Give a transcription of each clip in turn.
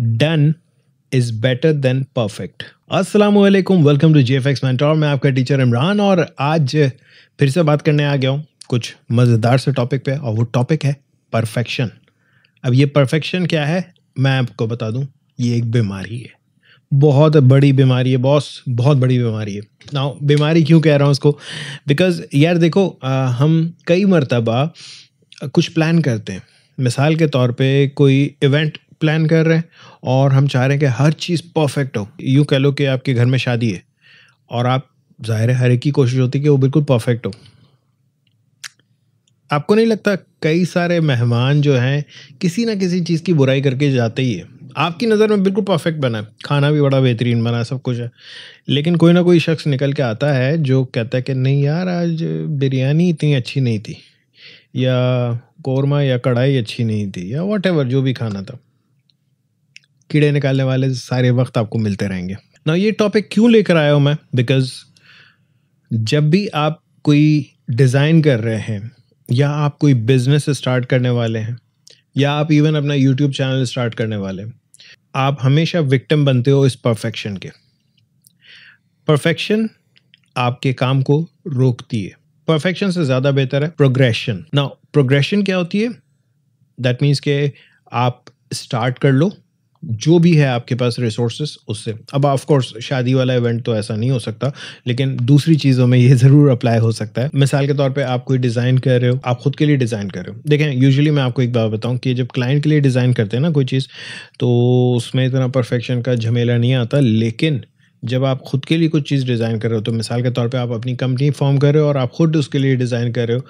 Done is better than perfect. अस्सलाम वालेकुम, welcome to जेएफएक्स mentor. मैं आपका टीचर इमरान और आज फिर से बात करने आ गया हूँ कुछ मज़ेदार से टॉपिक पे, और वो टॉपिक है परफेक्शन। अब ये परफेक्शन क्या है मैं आपको बता दूं, ये एक बीमारी है, बहुत बड़ी बीमारी है बॉस, बहुत बड़ी बीमारी है। नाउ बीमारी क्यों कह रहा हूँ उसको, बिकॉज यार देखो हम कई मर्तबा कुछ प्लान करते हैं। मिसाल के तौर पे कोई इवेंट प्लान कर रहे हैं और हम चाह रहे हैं कि हर चीज़ परफेक्ट हो। यूँ कह लो कि आपके घर में शादी है और आप, ज़ाहिर है हर एक की कोशिश होती है कि वो बिल्कुल परफेक्ट हो। आपको नहीं लगता कई सारे मेहमान जो हैं किसी ना किसी चीज़ की बुराई करके जाते ही है। आपकी नज़र में बिल्कुल परफेक्ट बना है, खाना भी बड़ा बेहतरीन बना है, सब कुछ है, लेकिन कोई ना कोई शख्स निकल के आता है जो कहता है कि नहीं यार आज बिरयानी इतनी अच्छी नहीं थी, या कौरमा या कढ़ाई अच्छी नहीं थी, या वॉटेवर जो भी खाना था। कीड़े निकालने वाले सारे वक्त आपको मिलते रहेंगे ना। ये टॉपिक क्यों लेकर आया हूँ मैं, बिकॉज जब भी आप कोई डिज़ाइन कर रहे हैं, या आप कोई बिजनेस स्टार्ट करने वाले हैं, या आप इवन अपना यूट्यूब चैनल स्टार्ट करने वाले हैं, आप हमेशा विक्टिम बनते हो इस परफेक्शन के। परफेक्शन आपके काम को रोकती है। परफेक्शन से ज़्यादा बेहतर है प्रोग्रेशन। नाउ प्रोग्रेशन क्या होती है? दैट मीन्स कि आप स्टार्ट कर लो जो भी है आपके पास रिसोर्सेस उससे। अब ऑफ कोर्स शादी वाला इवेंट तो ऐसा नहीं हो सकता, लेकिन दूसरी चीज़ों में ये ज़रूर अप्लाई हो सकता है। मिसाल के तौर पे आप कोई डिज़ाइन कर रहे हो, आप खुद के लिए डिज़ाइन कर रहे हो। देखें यूजुअली मैं आपको एक बात बताऊं कि जब क्लाइंट के लिए डिज़ाइन करते हैं ना कोई चीज़, तो उसमें इतना परफेक्शन का झमेला नहीं आता। लेकिन जब आप खुद के लिए कुछ चीज़ डिज़ाइन कर रहे हो, तो मिसाल के तौर पे आप अपनी कंपनी फॉर्म कर रहे हो और आप खुद उसके लिए डिज़ाइन कर रहे हो,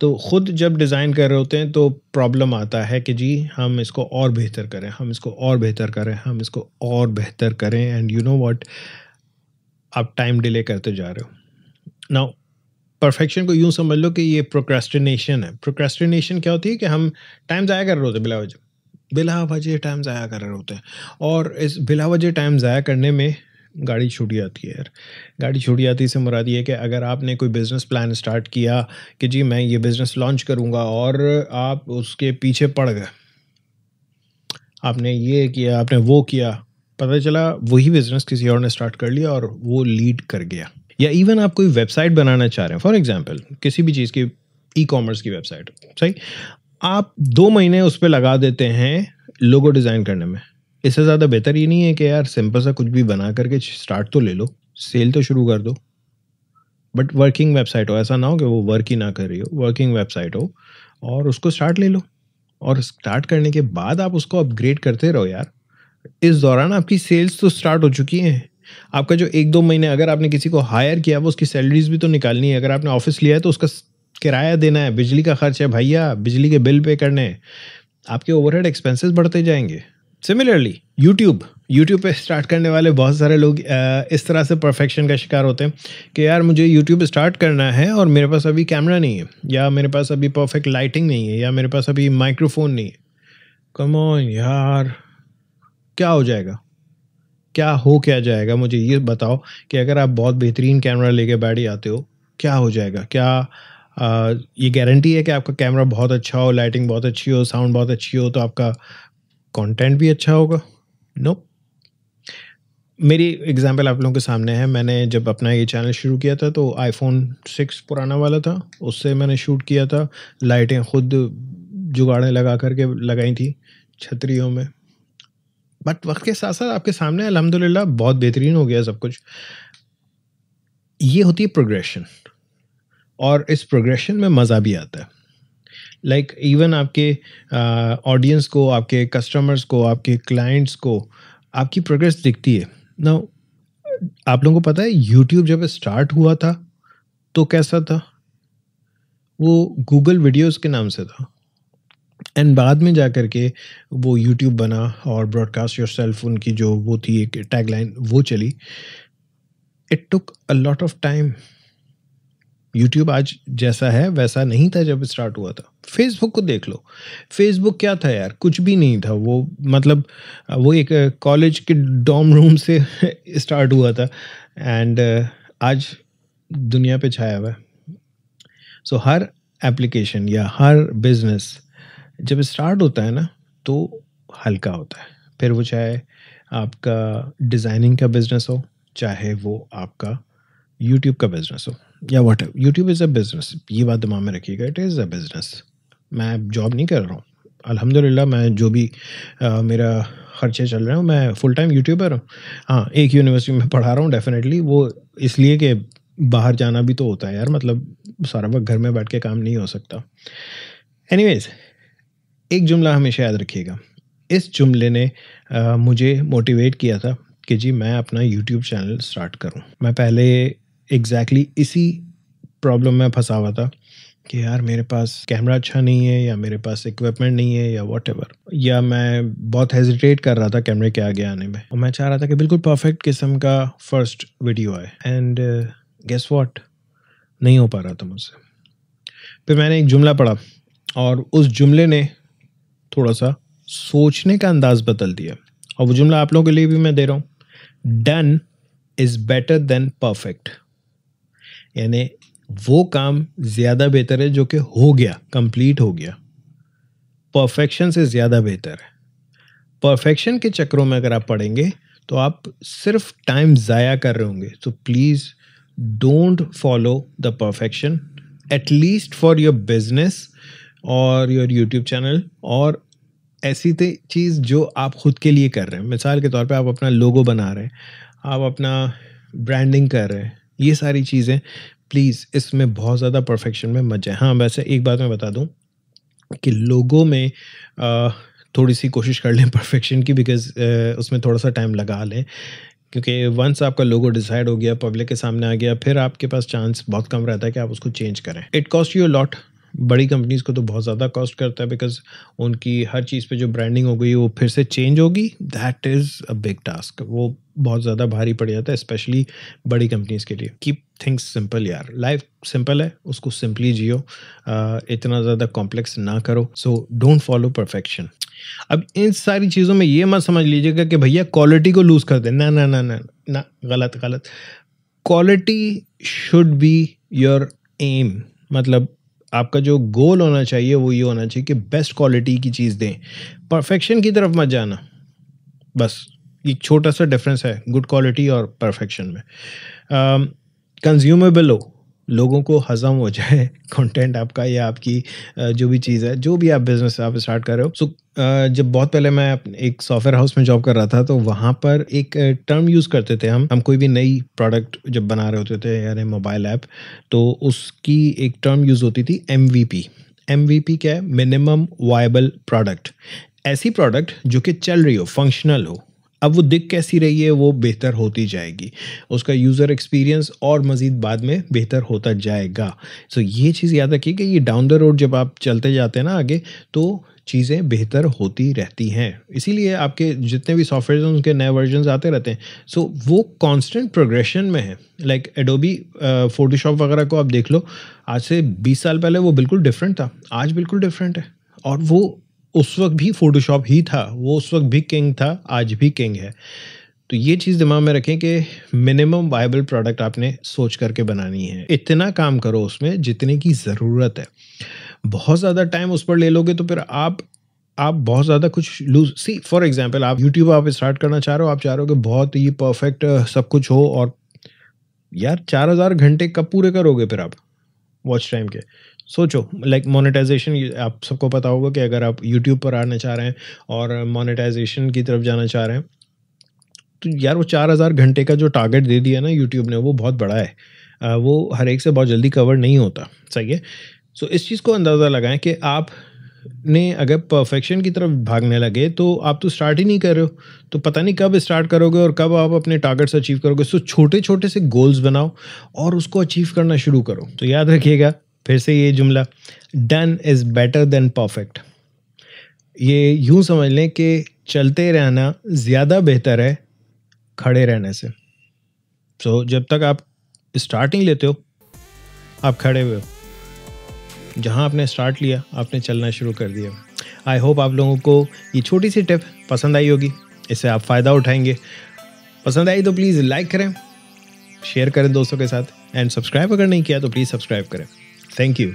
तो खुद जब डिज़ाइन कर रहे होते हैं तो प्रॉब्लम आता है कि जी हम इसको और बेहतर करें, हम इसको और बेहतर करें, हम इसको और बेहतर करें, एंड यू नो व्हाट, आप टाइम डिले करते जा रहे हो। नाउ परफेक्शन को यूँ समझ लो कि ये प्रोक्रेस्टिनेशन है। प्रोक्रेस्टिनेशन क्या होती है कि हम टाइम ज़ाया कर रहे होते हैं, बिला वजह टाइम ज़ाया कर रहे होते हैं, और इस बिला वजह टाइम ज़ाया करने में गाड़ी छूट जाती है यार। गाड़ी छूट जाती से मुराद ये है कि अगर आपने कोई बिज़नेस प्लान स्टार्ट किया कि जी मैं ये बिज़नेस लॉन्च करूँगा, और आप उसके पीछे पड़ गए, आपने ये किया, आपने वो किया, पता चला वही बिज़नेस किसी और ने स्टार्ट कर लिया और वो लीड कर गया। या इवन आप कोई वेबसाइट बनाना चाह रहे हैं, फॉर एग्जांपल किसी भी चीज़ की, ई कॉमर्स की वेबसाइट, सही, आप 2 महीने उस पे लगा देते हैं लोगो डिज़ाइन करने में। इससे ज़्यादा बेहतर ये नहीं है कि यार सिंपल सा कुछ भी बना करके स्टार्ट तो ले लो, सेल तो शुरू कर दो, बट वर्किंग वेबसाइट हो। ऐसा ना हो कि वो वर्क ही ना कर रही हो, वर्किंग वेबसाइट हो और उसको स्टार्ट ले लो, और स्टार्ट करने के बाद आप उसको अपग्रेड करते रहो यार। इस दौरान आपकी सेल्स तो स्टार्ट हो चुकी हैं। आपका जो 1-2 महीने अगर आपने किसी को हायर किया, वो उसकी सैलरीज़ भी तो निकालनी है। अगर आपने ऑफ़िस लिया है तो उसका किराया देना है, बिजली का खर्च है भैया, बिजली के बिल पे करने हैं। आपके ओवरहेड एक्सपेंसेस बढ़ते जाएँगे। सिमिलरली यूट्यूब पे स्टार्ट करने वाले बहुत सारे लोग इस तरह से परफेक्शन का शिकार होते हैं कि यार मुझे यूट्यूब स्टार्ट करना है और मेरे पास अभी कैमरा नहीं है, या मेरे पास अभी परफेक्ट लाइटिंग नहीं है, या मेरे पास अभी माइक्रोफोन नहीं है। कम ऑन यार, क्या हो जाएगा? क्या जाएगा? मुझे ये बताओ कि अगर आप बहुत बेहतरीन कैमरा लेके बैठ जाते हो, क्या हो जाएगा? क्या ये गारंटी है कि आपका कैमरा बहुत अच्छा हो, लाइटिंग बहुत अच्छी हो, साउंड बहुत अच्छी हो, तो आपका कंटेंट भी अच्छा होगा? नो। मेरी एग्जांपल आप लोगों के सामने है। मैंने जब अपना ये चैनल शुरू किया था तो आईफ़ोन 6 पुराना वाला था, उससे मैंने शूट किया था। लाइटें खुद जुगाड़ें लगा कर के लगाई थी छतरियों में। बट वक़्त के साथ-साथ आपके सामने अल्हम्दुलिल्लाह बहुत बेहतरीन हो गया सब कुछ। ये होती है प्रोग्रेशन, और इस प्रोग्रेशन में मज़ा भी आता है। लाइक इवन आपके ऑडियंस को, आपके कस्टमर्स को, आपके क्लाइंट्स को आपकी प्रोग्रेस दिखती है। नाउ आप लोगों को पता है यूट्यूब जब स्टार्ट हुआ था तो कैसा था? वो गूगल वीडियोज़ के नाम से था, एंड बाद में जाकर के वो यूट्यूब बना, और ब्रॉडकास्ट योरसेल्फ उनकी जो वो थी एक टैगलाइन वो चली। It took a lot of time. YouTube आज जैसा है वैसा नहीं था जब स्टार्ट हुआ था। फेसबुक को देख लो, फेसबुक क्या था यार? कुछ भी नहीं था वो। मतलब वो एक कॉलेज के डॉर्म रूम से स्टार्ट हुआ था, एंड आज दुनिया पे छाया हुआ है। सो हर एप्लीकेशन या हर बिजनेस जब स्टार्ट होता है ना, तो हल्का होता है, फिर वो चाहे आपका डिज़ाइनिंग का बिज़नेस हो, चाहे वो आपका यूट्यूब का बिज़नेस हो या whatever. YouTube is a business, ये बात दिमाग में रखिएगा, इट इज़ अ बिज़नेस। मैं जॉब नहीं कर रहा हूँ। अल्हम्दुलिल्लाह मैं जो भी मेरा खर्चे चल रहे हैं मैं फुल टाइम यूट्यूबर हूँ। हाँ, एक यूनिवर्सिटी में पढ़ा रहा हूँ डेफ़िनेटली, वो इसलिए कि बाहर जाना भी तो होता है यार, मतलब सारा वक़्त घर में बैठ के काम नहीं हो सकता। एनीवेज़, एक जुमला हमेशा याद रखिएगा। इस जुमले ने मुझे मोटिवेट किया था कि जी मैं अपना यूट्यूब चैनल स्टार्ट करूँ। मैं पहले एग्ज़ैक्टली इसी प्रॉब्लम में फँसा हुआ था कि यार मेरे पास कैमरा अच्छा नहीं है या मेरे पास इक्विपमेंट नहीं है या व्हाटएवर, या मैं बहुत हेजिटेट कर रहा था कैमरे के आगे आने में, और मैं चाह रहा था कि बिल्कुल परफेक्ट किस्म का फर्स्ट वीडियो आए, एंड गेस व्हाट, नहीं हो पा रहा था मुझसे। फिर मैंने एक जुमला पढ़ा और उस जुमले ने थोड़ा सा सोचने का अंदाज बदल दिया, और वो जुमला आप लोगों के लिए भी मैं दे रहा हूँ, done is better than perfect. यानी वो काम ज़्यादा बेहतर है जो कि हो गया, कंप्लीट हो गया। परफेक्शन से ज़्यादा बेहतर है। परफेक्शन के चक्रों में अगर आप पड़ेंगे तो आप सिर्फ टाइम ज़ाया कर रहे होंगे। तो please don't follow the perfection, at least for your business और योर यूट्यूब चैनल, और ऐसी चीज़ जो आप खुद के लिए कर रहे हैं। मिसाल के तौर पे आप अपना लोगो बना रहे हैं, आप अपना ब्रांडिंग कर रहे हैं, ये सारी चीज़ें प्लीज़ इसमें बहुत ज़्यादा परफेक्शन में मत जाए। हाँ, वैसे एक बात मैं बता दूं कि लोगों में थोड़ी सी कोशिश कर लें परफेक्शन की, बिकॉज़ उसमें थोड़ा सा टाइम लगा लें, क्योंकि वंस आपका लोगो डिसाइड हो गया, पब्लिक के सामने आ गया, फिर आपके पास चांस बहुत कम रहता है कि आप उसको चेंज करें। It cost you a lot. बड़ी कंपनीज़ को तो बहुत ज़्यादा कॉस्ट करता है, बिकॉज़ उनकी हर चीज़ पे जो ब्रांडिंग हो गई वो फिर से चेंज होगी। That is a big task. वो बहुत ज़्यादा भारी पड़ जाता है, स्पेशली बड़ी कंपनीज़ के लिए। कीप थिंग्स सिंपल यार, लाइफ सिंपल है, उसको सिंपली जियो, इतना ज़्यादा कॉम्प्लेक्स ना करो। So don't follow perfection. अब इन सारी चीज़ों में ये मत समझ लीजिएगा कि भैया क्वालिटी को लूज़ कर दें। ना, ना, ना, ना, ना, गलत, गलत। Quality should be your aim. मतलब आपका जो गोल होना चाहिए वो ये होना चाहिए कि बेस्ट क्वालिटी की चीज़ दें, परफेक्शन की तरफ मत जाना। बस एक छोटा सा डिफरेंस है गुड क्वालिटी और परफेक्शन में। कंज्यूमेबल हो, लोगों को हज़म हो जाए कंटेंट आपका या आपकी जो भी चीज़ है, जो भी आप बिज़नेस आप स्टार्ट कर रहे हो। सो जब बहुत पहले मैं एक सॉफ्टवेयर हाउस में जॉब कर रहा था, तो वहाँ पर एक टर्म यूज़ करते थे हम कोई भी नई प्रोडक्ट जब बना रहे होते थे, यानी मोबाइल ऐप, तो उसकी एक टर्म यूज़ होती थी MVP। MVP क्या है? Minimum viable product. ऐसी प्रोडक्ट जो कि चल रही हो, फंक्शनल हो। अब वो दिख कैसी रही है, वो बेहतर होती जाएगी, उसका यूज़र एक्सपीरियंस और मज़ीद बाद में बेहतर होता जाएगा। सो ये चीज़ याद रखिए कि ये डाउन द रोड जब आप चलते जाते हैं ना आगे, तो चीज़ें बेहतर होती रहती हैं। इसीलिए आपके जितने भी सॉफ्टवेयर हैं उनके नए वर्जन्स आते रहते हैं। सो वो कांस्टेंट प्रोग्रेशन में है। लाइक एडोबी फोटोशॉप वगैरह को आप देख लो, आज से 20 साल पहले वो बिल्कुल डिफरेंट था, आज बिल्कुल डिफरेंट है। और वो उस वक़्त भी फ़ोटोशॉप ही था, वो उस वक़्त भी किंग था, आज भी किंग है। तो ये चीज़ दिमाग में रखें कि मिनिमम वायबल प्रोडक्ट आपने सोच करके बनानी है। इतना काम करो उसमें जितने की ज़रूरत है। बहुत ज़्यादा टाइम उस पर ले लोगे तो फिर आप बहुत ज़्यादा कुछ लूज़ सी फॉर एग्ज़ाम्पल आप यूट्यूब आप स्टार्ट करना चाह रहे हो, आप चाह रहे हो कि बहुत ही परफेक्ट सब कुछ हो, और यार 4000 घंटे कब पूरे करोगे फिर आप वॉच टाइम के? सोचो। लाइक मोनेटाइजेशन, आप सबको पता होगा कि अगर आप यूट्यूब पर आना चाह रहे हैं और मोनेटाइजेशन की तरफ जाना चाह रहे हैं, तो यार वो 4000 घंटे का जो टारगेट दे दिया ना यूट्यूब ने, वो बहुत बड़ा है। वो हर एक से बहुत जल्दी कवर नहीं होता। सही है। सो इस चीज़ को अंदाज़ा लगाएं कि आप ने अगर परफेक्शन की तरफ भागने लगे तो आप तो स्टार्ट ही नहीं कर रहे हो, तो पता नहीं कब स्टार्ट करोगे और कब आप अपने टारगेट्स अचीव करोगे। सो छोटे छोटे से गोल्स बनाओ और उसको अचीव करना शुरू करो। तो याद रखिएगा फिर से ये जुमला, done is better than perfect. ये यूं समझ लें कि चलते रहना ज़्यादा बेहतर है खड़े रहने से। सो जब तक आप स्टार्टिंग लेते हो आप खड़े हुए हो, जहाँ आपने स्टार्ट लिया आपने चलना शुरू कर दिया। आई होप आप लोगों को ये छोटी सी टिप पसंद आई होगी, इससे आप फ़ायदा उठाएंगे। पसंद आई तो प्लीज़ लाइक करें, शेयर करें दोस्तों के साथ, एंड सब्सक्राइब अगर नहीं किया तो प्लीज़ सब्सक्राइब करें। Thank you.